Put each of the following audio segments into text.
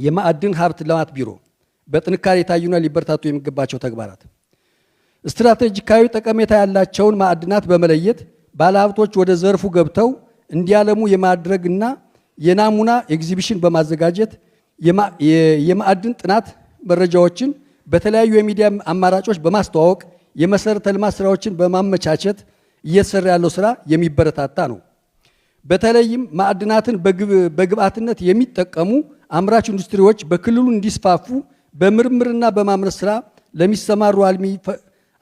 የማዕድን ሀብት ልማት ቢሮ በጥንካሬ የታዩና ሊበረታቱ የሚገባቸው ተግባራት ስትራቴጂካዊ ጠቀሜታ ያላቸውን ማዕድናት በመለየት ባለሀብቶች ወደ ዘርፉ ገብተው እንዲያለሙ የማድረግና የናሙና ኤግዚቢሽን በማዘጋጀት የማዕድን ጥናት መረጃዎችን በተለያዩ የሚዲያ አማራጮች በማስተዋወቅ የመሰረተ ልማት ስራዎችን በማመቻቸት እየተሰራ ያለው ስራ የሚበረታታ ነው። በተለይም ማዕድናትን በግብአትነት የሚጠቀሙ አምራች ኢንዱስትሪዎች በክልሉ እንዲስፋፉ በምርምርና በማምረት ስራ ለሚሰማሩ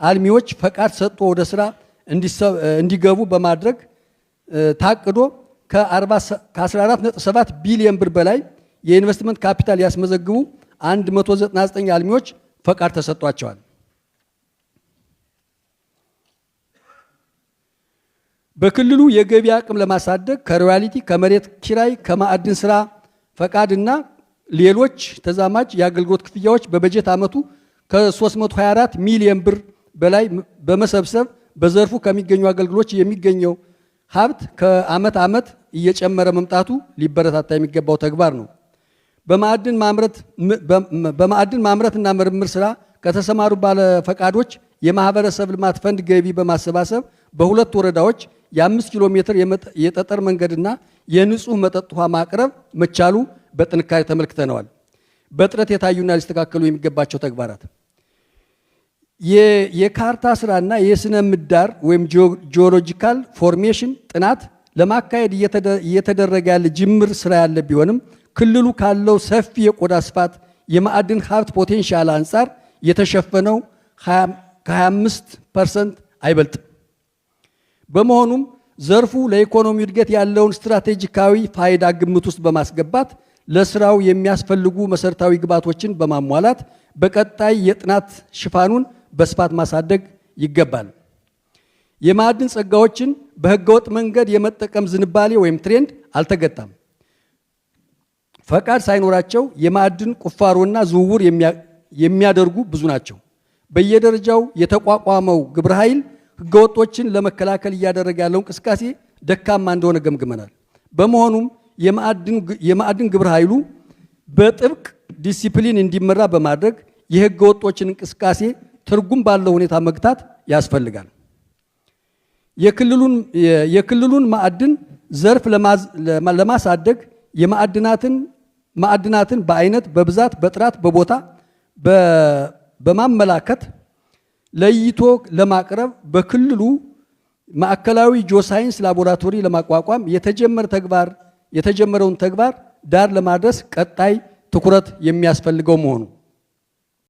አልሚዎች ፈቃድ ሰጥቶ ወደ ስራ እንዲገቡ በማድረግ ታቅዶ ከ14.7 ቢሊዮን ብር በላይ የኢንቨስትመንት ካፒታል ያስመዘግቡ 199 አልሚዎች ፈቃድ ተሰጥቷቸዋል። በክልሉ የገቢ አቅም ለማሳደግ ከሮያሊቲ፣ ከመሬት ኪራይ፣ ከማዕድን ስራ ፈቃድና ሌሎች ተዛማጅ የአገልግሎት ክፍያዎች በበጀት ዓመቱ ከ324 ሚሊዮን ብር በላይ በመሰብሰብ በዘርፉ ከሚገኙ አገልግሎት የሚገኘው ሀብት ከዓመት ዓመት እየጨመረ መምጣቱ ሊበረታታ የሚገባው ተግባር ነው። በማዕድን ማምረትና ምርምር ስራ ከተሰማሩ ባለፈቃዶች የማህበረሰብ ልማት ፈንድ ገቢ በማሰባሰብ በሁለት ወረዳዎች የ5 ኪሎ ሜትር የጠጠር መንገድና የንጹህ መጠጥ ውሃ ማቅረብ መቻሉ በጥንካሬ ተመልክተነዋል። በጥረት የታዩና ሊስተካከሉ የሚገባቸው ተግባራት የካርታ ስራና የስነ ምህዳር ወይም ጂኦሎጂካል ፎርሜሽን ጥናት ለማካሄድ እየተደረገ ያለ ጅምር ስራ ያለ ቢሆንም ክልሉ ካለው ሰፊ የቆዳ ስፋት የማዕድን ሀብት ፖቴንሻል አንጻር የተሸፈነው ከ25% አይበልጥም። በመሆኑም ዘርፉ ለኢኮኖሚ እድገት ያለውን ስትራቴጂካዊ ፋይዳ ግምት ውስጥ በማስገባት ለስራው የሚያስፈልጉ መሰረታዊ ግብዓቶችን በማሟላት በቀጣይ የጥናት ሽፋኑን በስፋት ማሳደግ ይገባል። የማዕድን ጸጋዎችን በህገወጥ መንገድ የመጠቀም ዝንባሌ ወይም ትሬንድ አልተገታም። ፈቃድ ሳይኖራቸው የማዕድን ቁፋሮና ዝውውር የሚያደርጉ ብዙ ናቸው። በየደረጃው የተቋቋመው ግብረ ኃይል ህገወጦችን ለመከላከል እያደረገ ያለው እንቅስቃሴ ደካማ እንደሆነ ገምግመናል። በመሆኑም የማዕድን ግብረ ኃይሉ በጥብቅ ዲሲፕሊን እንዲመራ በማድረግ የህገወጦችን እንቅስቃሴ ትርጉም ባለው ሁኔታ መግታት ያስፈልጋል። የክልሉን ማዕድን ዘርፍ ለማሳደግ ማዕድናትን በአይነት፣ በብዛት፣ በጥራት፣ በቦታ በማመላከት ለይቶ ለማቅረብ በክልሉ ማዕከላዊ ጂኦሳይንስ ላቦራቶሪ ለማቋቋም የተጀመረውን ተግባር ዳር ለማድረስ ቀጣይ ትኩረት የሚያስፈልገው መሆኑ